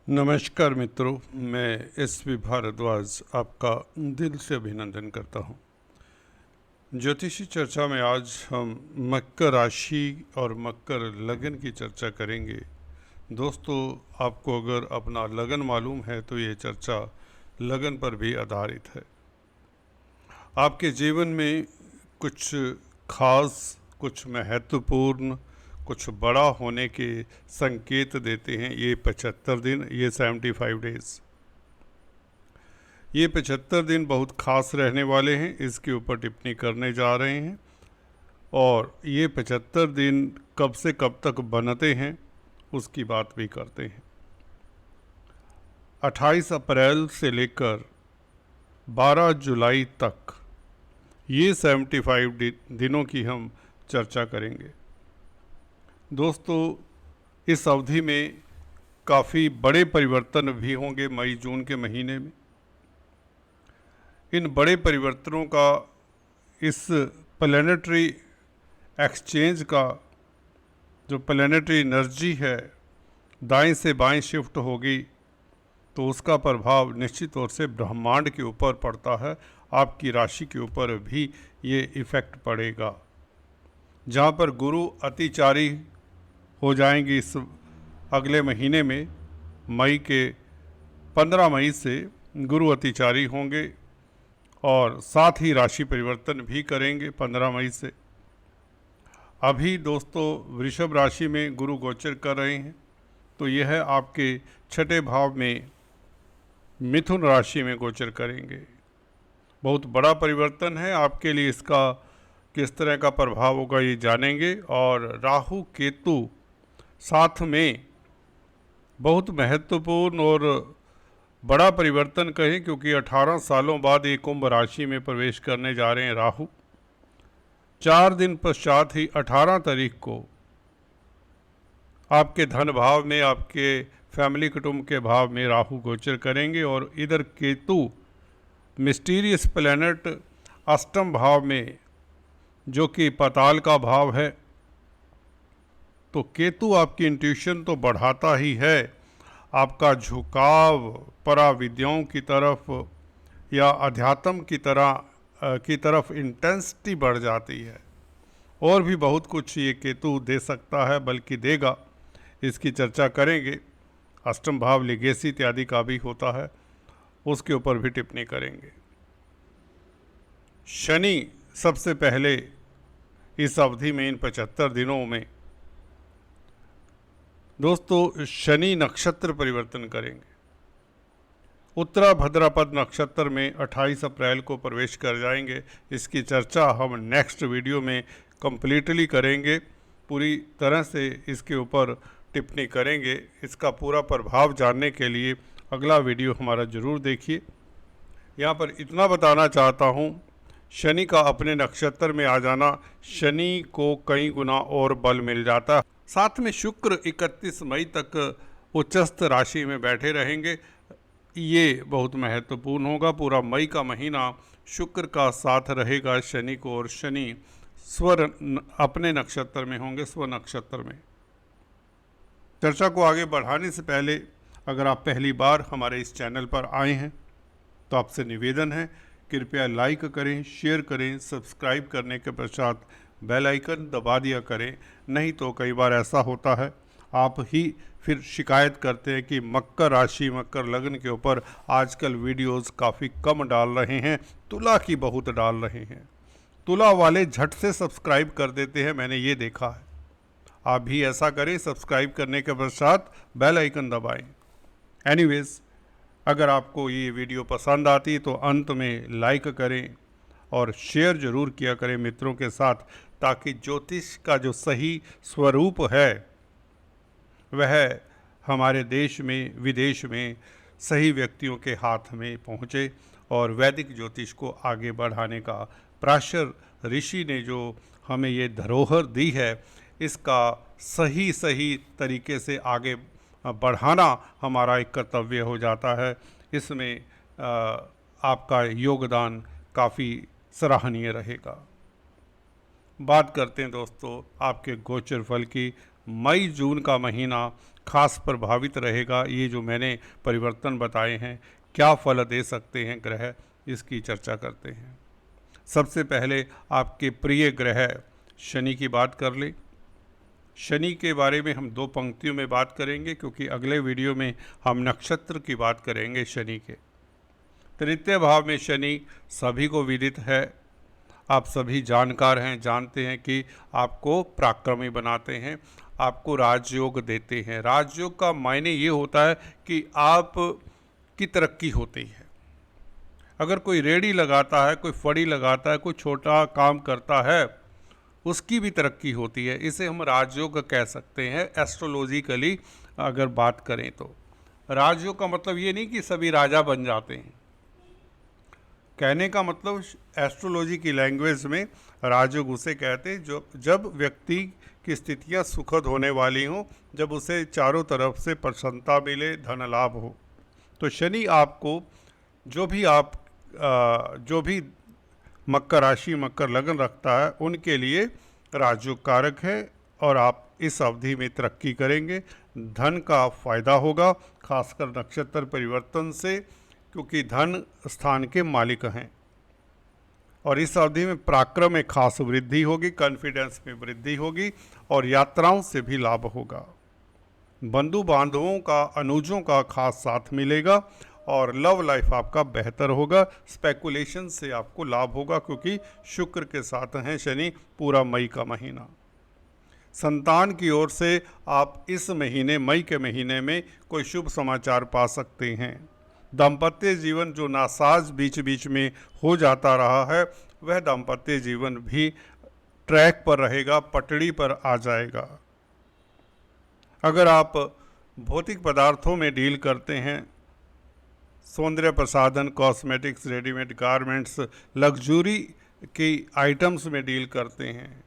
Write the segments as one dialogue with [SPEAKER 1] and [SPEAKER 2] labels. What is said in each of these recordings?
[SPEAKER 1] नमस्कार मित्रों, मैं एस.वी. भारद्वाज आपका दिल से अभिनंदन करता हूं। ज्योतिषी चर्चा में आज हम मकर राशि और मकर लगन की चर्चा करेंगे। दोस्तों, आपको अगर अपना लगन मालूम है तो ये चर्चा लगन पर भी आधारित है। आपके जीवन में कुछ खास, कुछ महत्वपूर्ण, कुछ बड़ा होने के संकेत देते हैं ये 75 दिन, ये 75 डेज। ये 75 दिन बहुत खास रहने वाले हैं, इसके ऊपर टिप्पणी करने जा रहे हैं। और ये 75 दिन कब से कब तक बनते हैं उसकी बात भी करते हैं। 28 अप्रैल से लेकर 12 जुलाई तक ये 75 दिनों की हम चर्चा करेंगे। दोस्तों, इस अवधि में काफ़ी बड़े परिवर्तन भी होंगे मई जून के महीने में। इन बड़े परिवर्तनों का, इस प्लैनेटरी एक्सचेंज का, जो प्लैनेटरी एनर्जी है दाएं से बाएं शिफ्ट होगी तो उसका प्रभाव निश्चित तौर से ब्रह्मांड के ऊपर पड़ता है। आपकी राशि के ऊपर भी ये इफ़ेक्ट पड़ेगा। जहाँ पर गुरु अतिचारी हो जाएंगी इस अगले महीने में, मई के 15 मई से गुरु अतिचारी होंगे और साथ ही राशि परिवर्तन भी करेंगे 15 मई से। अभी दोस्तों वृषभ राशि में गुरु गोचर कर रहे हैं, तो यह आपके छठे भाव में मिथुन राशि में गोचर करेंगे। बहुत बड़ा परिवर्तन है आपके लिए। इसका किस तरह का प्रभाव होगा ये जानेंगे। और राहु केतु साथ में बहुत महत्वपूर्ण और बड़ा परिवर्तन कहें, क्योंकि 18 सालों बाद एक कुंभ राशि में प्रवेश करने जा रहे हैं राहु। 4 दिन पश्चात ही 18 तारीख को आपके धन भाव में, आपके फैमिली कुटुंब के भाव में राहु गोचर करेंगे। और इधर केतु मिस्टीरियस प्लैनेट अष्टम भाव में, जो कि पाताल का भाव है। तो केतु आपकी इंट्यूशन तो बढ़ाता ही है, आपका झुकाव पराविद्याओं की तरफ या अध्यात्म की तरफ इंटेंसिटी बढ़ जाती है। और भी बहुत कुछ ये केतु दे सकता है, बल्कि देगा, इसकी चर्चा करेंगे। अष्टम भाव लिगेसी इत्यादि का भी होता है, उसके ऊपर भी टिप्पणी करेंगे। शनि सबसे पहले इस अवधि में, इन 75 दिनों में दोस्तों शनि नक्षत्र परिवर्तन करेंगे। उत्तरा भद्रापद नक्षत्र में 28 अप्रैल को प्रवेश कर जाएंगे। इसकी चर्चा हम नेक्स्ट वीडियो में कंप्लीटली करेंगे, पूरी तरह से इसके ऊपर टिप्पणी करेंगे। इसका पूरा प्रभाव जानने के लिए अगला वीडियो हमारा ज़रूर देखिए। यहाँ पर इतना बताना चाहता हूँ, शनि का अपने नक्षत्र में आ जाना, शनि को कई गुना और बल मिल जाता है। साथ में शुक्र 31 मई तक उच्चस्थ राशि में बैठे रहेंगे। ये बहुत महत्वपूर्ण होगा। पूरा मई का महीना शुक्र का साथ रहेगा शनि को, और शनि अपने नक्षत्र में होंगे, स्व नक्षत्र में। चर्चा को आगे बढ़ाने से पहले, अगर आप पहली बार हमारे इस चैनल पर आए हैं तो आपसे निवेदन है, कृपया लाइक करें, शेयर करें, सब्सक्राइब करने के पश्चात बेल आइकन दबा दिया करें। नहीं तो कई बार ऐसा होता है, आप ही फिर शिकायत करते हैं कि मकर राशि, मकर लगन के ऊपर आजकल वीडियोस काफ़ी कम डाल रहे हैं, तुला की बहुत डाल रहे हैं। तुला वाले झट से सब्सक्राइब कर देते हैं, मैंने ये देखा है। आप भी ऐसा करें, सब्सक्राइब करने के पश्चात बेल आइकन दबाएं। एनीवेज, अगर आपको ये वीडियो पसंद आती तो अंत में लाइक करें और शेयर ज़रूर किया करें मित्रों के साथ, ताकि ज्योतिष का जो सही स्वरूप है वह हमारे देश में, विदेश में सही व्यक्तियों के हाथ में पहुँचे और वैदिक ज्योतिष को आगे बढ़ाने का, पराशर ऋषि ने जो हमें ये धरोहर दी है, इसका सही तरीके से आगे बढ़ाना हमारा एक कर्तव्य हो जाता है। इसमें आपका योगदान काफ़ी सराहनीय रहेगा। बात करते हैं दोस्तों आपके गोचर फल की। मई जून का महीना खास प्रभावित रहेगा। ये जो मैंने परिवर्तन बताए हैं क्या फल दे सकते हैं ग्रह, इसकी चर्चा करते हैं। सबसे पहले आपके प्रिय ग्रह शनि की बात कर लें। शनि के बारे में हम 2 पंक्तियों में बात करेंगे, क्योंकि अगले वीडियो में हम नक्षत्र की बात करेंगे शनि के। तृतीय भाव में शनि सभी को विदित है, आप सभी जानकार हैं, जानते हैं कि आपको पराक्रमी बनाते हैं, आपको राजयोग देते हैं। राजयोग का मायने ये होता है कि आप की तरक्की होती है। अगर कोई रेडी लगाता है, कोई फड़ी लगाता है, कोई छोटा काम करता है, उसकी भी तरक्की होती है। इसे हम राजयोग कह सकते हैं एस्ट्रोलॉजिकली अगर बात करें तो। राजयोग का मतलब ये नहीं कि सभी राजा बन जाते हैं, कहने का मतलब एस्ट्रोलॉजी की लैंग्वेज में राजयोग उसे कहते हैं जो जब व्यक्ति की स्थितियां सुखद होने वाली हों, जब उसे चारों तरफ से प्रसन्नता मिले, धन लाभ हो। तो शनि आपको जो भी मकर राशि, मकर लगन रखता है, उनके लिए राजयोग कारक है और आप इस अवधि में तरक्की करेंगे, धन का फायदा होगा, खासकर नक्षत्र परिवर्तन से, क्योंकि धन स्थान के मालिक हैं। और इस अवधि में पराक्रम में खास वृद्धि होगी, कॉन्फिडेंस में वृद्धि होगी और यात्राओं से भी लाभ होगा। बंधु बांधवों का, अनुजों का खास साथ मिलेगा और लव लाइफ आपका बेहतर होगा। स्पेकुलेशन से आपको लाभ होगा, क्योंकि शुक्र के साथ हैं शनि पूरा मई का महीना। संतान की ओर से आप इस महीने, मई के महीने में कोई शुभ समाचार पा सकते हैं। दाम्पत्य जीवन जो नासाज बीच बीच में हो जाता रहा है, वह दाम्पत्य जीवन भी ट्रैक पर रहेगा, पटड़ी पर आ जाएगा। अगर आप भौतिक पदार्थों में डील करते हैं, सौंदर्य प्रसाधन, कॉस्मेटिक्स, रेडीमेड गारमेंट्स, लग्जरी की आइटम्स में डील करते हैं,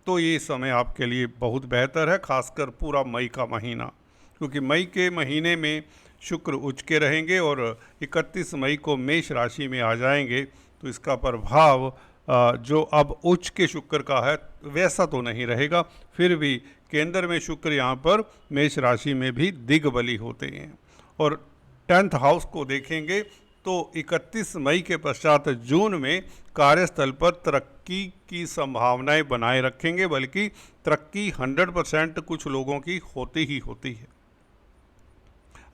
[SPEAKER 1] तो ये समय आपके लिए बहुत बेहतर है, खासकर पूरा मई का महीना, क्योंकि मई के महीने में शुक्र उच्च के रहेंगे और 31 मई को मेष राशि में आ जाएंगे। तो इसका प्रभाव जो अब उच्च के शुक्र का है वैसा तो नहीं रहेगा, फिर भी केंद्र में शुक्र यहाँ पर मेष राशि में भी दिग्बली होते हैं। और 10th हाउस को देखेंगे तो 31 मई के पश्चात जून में कार्यस्थल पर तरक्की की संभावनाएं बनाए रखेंगे, बल्कि तरक्की 100% कुछ लोगों की होती ही होती है।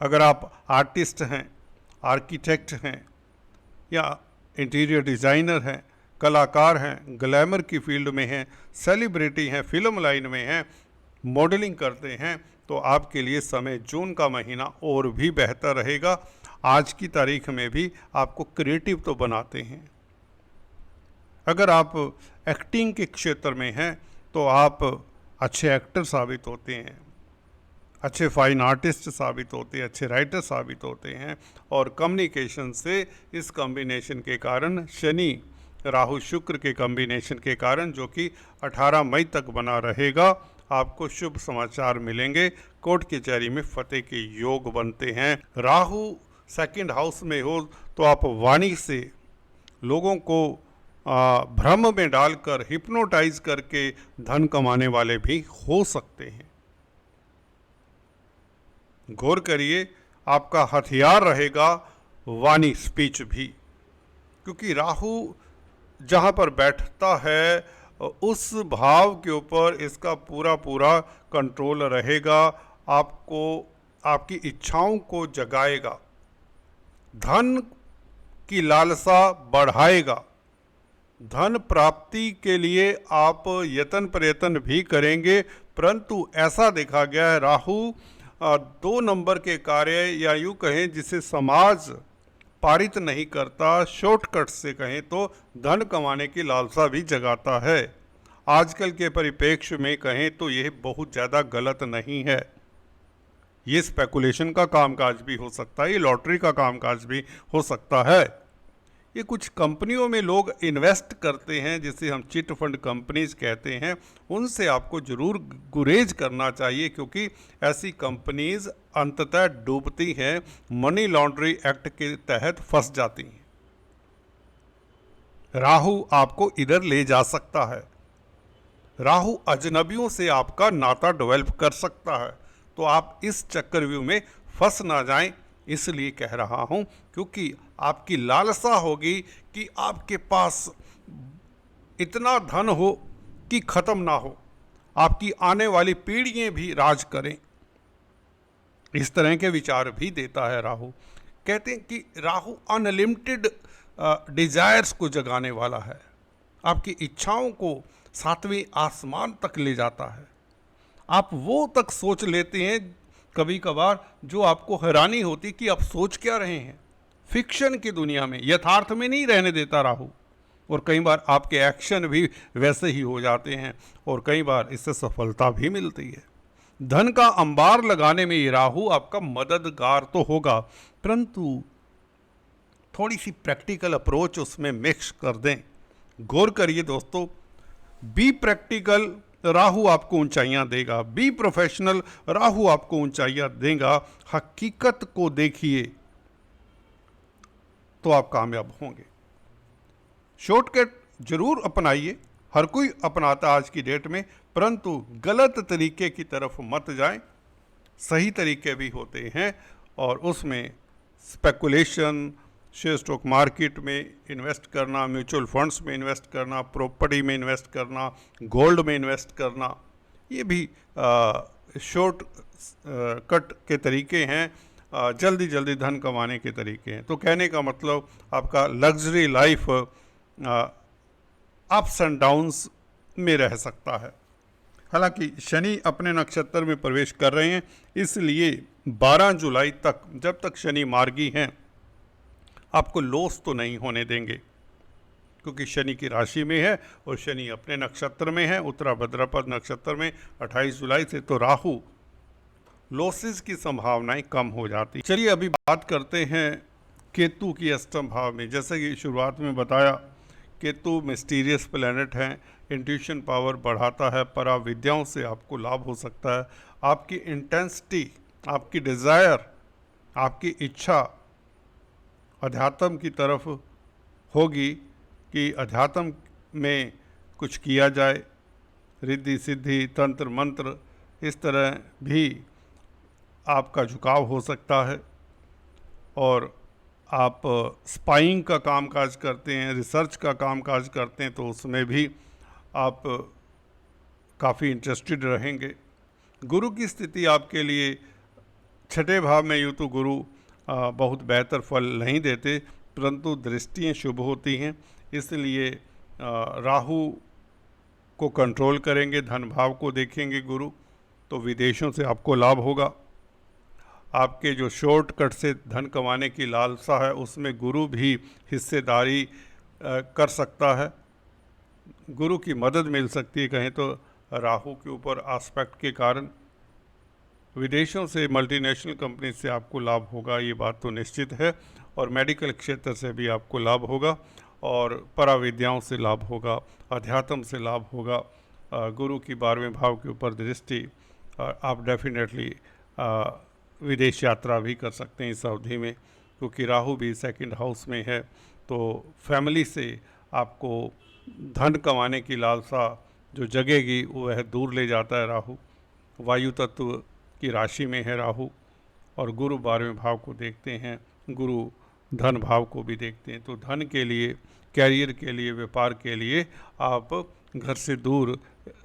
[SPEAKER 1] अगर आप आर्टिस्ट हैं, आर्किटेक्ट हैं या इंटीरियर डिज़ाइनर हैं, कलाकार हैं, ग्लैमर की फील्ड में हैं, सेलिब्रिटी हैं, फिल्म लाइन में हैं, मॉडलिंग करते हैं, तो आपके लिए समय जून का महीना और भी बेहतर रहेगा। आज की तारीख में भी आपको क्रिएटिव तो बनाते हैं। अगर आप एक्टिंग के क्षेत्र में हैं तो आप अच्छे एक्टर साबित होते हैं, अच्छे फाइन आर्टिस्ट साबित होते हैं, अच्छे राइटर साबित होते हैं। और कम्युनिकेशन से इस कॉम्बिनेशन के कारण, शनि राहु शुक्र के कॉम्बिनेशन के कारण, जो कि 18 मई तक बना रहेगा, आपको शुभ समाचार मिलेंगे। कोर्ट कचहरी में फतेह के योग बनते हैं। राहु 2nd हाउस में हो तो आप वाणी से लोगों को भ्रम में डालकर, हिप्नोटाइज करके धन कमाने वाले भी हो सकते हैं। गौर करिए, आपका हथियार रहेगा वाणी, स्पीच भी, क्योंकि राहु जहाँ पर बैठता है उस भाव के ऊपर इसका पूरा पूरा कंट्रोल रहेगा। आपको, आपकी इच्छाओं को जगाएगा, धन की लालसा बढ़ाएगा, धन प्राप्ति के लिए आप यत्न प्रयत्न भी करेंगे। परंतु ऐसा देखा गया है, राहु 2 नंबर के कार्य, या यूँ कहें जिसे समाज पारित नहीं करता, शॉर्टकट से कहें तो धन कमाने की लालसा भी जगाता है। आजकल के परिप्रेक्ष्य में कहें तो यह बहुत ज़्यादा गलत नहीं है। ये स्पेकुलेशन का कामकाज भी हो सकता है, ये लॉटरी का कामकाज भी हो सकता है। ये कुछ कंपनियों में लोग इन्वेस्ट करते हैं, जिसे हम चिट फंड कंपनीज कहते हैं, उनसे आपको ज़रूर गुरेज करना चाहिए, क्योंकि ऐसी कंपनीज अंततः डूबती हैं, मनी लॉन्ड्रिंग एक्ट के तहत फंस जाती हैं। राहु आपको इधर ले जा सकता है, राहु अजनबियों से आपका नाता डेवलप कर सकता है, तो आप इस चक्रव्यूह में फंस ना जाएं, इसलिए कह रहा हूं, क्योंकि आपकी लालसा होगी कि आपके पास इतना धन हो कि खत्म ना हो, आपकी आने वाली पीढ़ियां भी राज करें। इस तरह के विचार भी देता है राहु। कहते हैं कि राहु अनलिमिटेड डिजायर्स को जगाने वाला है, आपकी इच्छाओं को 7वें आसमान तक ले जाता है। आप वो तक सोच लेते हैं कभी कभार जो आपको हैरानी होती कि आप सोच क्या रहे हैं। फिक्शन की दुनिया में, यथार्थ में नहीं रहने देता राहु। और कई बार आपके एक्शन भी वैसे ही हो जाते हैं और कई बार इससे सफलता भी मिलती है। धन का अंबार लगाने में ये राहु आपका मददगार तो होगा, परंतु थोड़ी सी प्रैक्टिकल अप्रोच उसमें मिक्स कर दें। गौर करिए दोस्तों, बी प्रैक्टिकल, राहु आपको ऊंचाइयां देगा। बी प्रोफेशनल, राहु आपको ऊंचाइयां देगा। हकीकत को देखिए तो आप कामयाब होंगे। शॉर्टकट जरूर अपनाइए, हर कोई अपनाता आज की डेट में, परंतु गलत तरीके की तरफ मत जाएं। सही तरीके भी होते हैं और उसमें स्पेकुलेशन, शेयर स्टॉक मार्केट में इन्वेस्ट करना, म्यूचुअल फंड्स में इन्वेस्ट करना, प्रॉपर्टी में इन्वेस्ट करना, गोल्ड में इन्वेस्ट करना, ये भी शॉर्ट कट के तरीके हैं, जल्दी जल्दी धन कमाने के तरीके हैं। तो कहने का मतलब आपका luxury life ups and downs में रह सकता है। हालांकि शनि अपने नक्षत्र में प्रवेश कर रहे हैं, इसलिए 12 जुलाई तक, जब तक शनि मार्गी हैं, आपको लॉस तो नहीं होने देंगे, क्योंकि शनि की राशि में है और शनि अपने नक्षत्र में है, उत्तरा भाद्रपद नक्षत्र में 28 जुलाई से। तो राहु लॉसेस की संभावनाएं कम हो जाती। चलिए अभी बात करते हैं केतु की अष्टम भाव में। जैसे कि शुरुआत में बताया, केतु मिस्टीरियस प्लैनेट हैं, इंट्यूशन पावर बढ़ाता है, पराविद्याओं से आपको लाभ हो सकता है। आपकी इंटेंसिटी, आपकी डिज़ायर, आपकी इच्छा अध्यात्म की तरफ होगी कि अध्यात्म में कुछ किया जाए, रिद्धि सिद्धि, तंत्र मंत्र, इस तरह भी आपका झुकाव हो सकता है। और आप स्पाइंग का कामकाज करते हैं, रिसर्च का कामकाज करते हैं, तो उसमें भी आप काफ़ी इंटरेस्टेड रहेंगे। गुरु की स्थिति आपके लिए छठे भाव में, यूँ तो गुरु बहुत बेहतर फल नहीं देते, परंतु दृष्टियाँ शुभ होती हैं, इसलिए राहु को कंट्रोल करेंगे, धन भाव को देखेंगे गुरु, तो विदेशों से आपको लाभ होगा। आपके जो शॉर्टकट से धन कमाने की लालसा है, उसमें गुरु भी हिस्सेदारी कर सकता है, गुरु की मदद मिल सकती है कहें तो राहु के ऊपर एस्पेक्ट के कारण। विदेशों से, मल्टीनेशनल कंपनी से आपको लाभ होगा, ये बात तो निश्चित है। और मेडिकल क्षेत्र से भी आपको लाभ होगा और पराविद्याओं से लाभ होगा, अध्यात्म से लाभ होगा। गुरु की 12वें भाव के ऊपर दृष्टि, आप डेफिनेटली विदेश यात्रा भी कर सकते हैं इस अवधि में, क्योंकि राहु भी सेकंड हाउस में है। तो फैमिली से आपको धन कमाने की लालसा जो जगेगी वह दूर ले जाता है राहु। वायु तत्व की राशि में है राहु और गुरु 12वें भाव को देखते हैं, गुरु धन भाव को भी देखते हैं। तो धन के लिए, कैरियर के लिए, व्यापार के लिए आप घर से दूर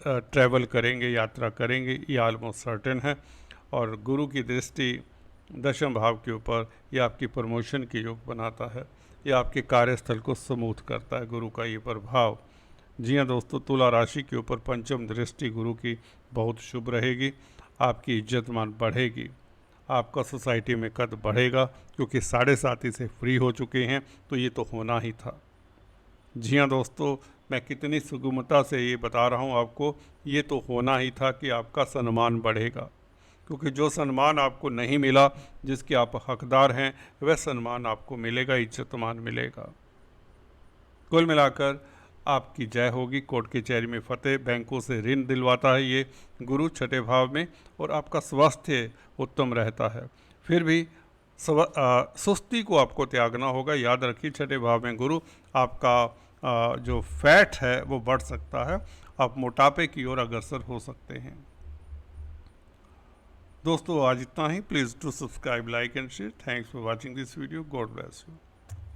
[SPEAKER 1] ट्रैवल करेंगे, यात्रा करेंगे, ये ऑलमोस्ट सर्टेन है। और गुरु की दृष्टि दशम भाव के ऊपर, यह आपकी प्रमोशन के योग बनाता है, यह आपके कार्यस्थल को स्मूथ करता है, गुरु का ये प्रभाव। जी हाँ दोस्तों, तुला राशि के ऊपर पंचम दृष्टि गुरु की बहुत शुभ रहेगी, आपकी इज्जत मान बढ़ेगी, आपका सोसाइटी में कद बढ़ेगा, क्योंकि 7.5 से फ्री हो चुके हैं, तो ये तो होना ही था। जी हाँ दोस्तों, मैं कितनी सुगमता से ये बता रहा हूँ आपको, ये तो होना ही था कि आपका सम्मान बढ़ेगा, क्योंकि जो सम्मान आपको नहीं मिला, जिसके आप हकदार हैं, वह सम्मान आपको मिलेगा, इज्जत मान मिलेगा। कुल मिलाकर आपकी जय होगी, कोर्ट कचहरी में फतेह, बैंकों से ऋण दिलवाता है ये गुरु छठे भाव में, और आपका स्वास्थ्य उत्तम रहता है। फिर भी सुस्ती को आपको त्यागना होगा। याद रखिए, छठे भाव में गुरु, आपका जो फैट है वो बढ़ सकता है, आप मोटापे की ओर अग्रसर हो सकते हैं। दोस्तों आज इतना ही। Please to subscribe, like and share. Thanks for watching this video. God bless you.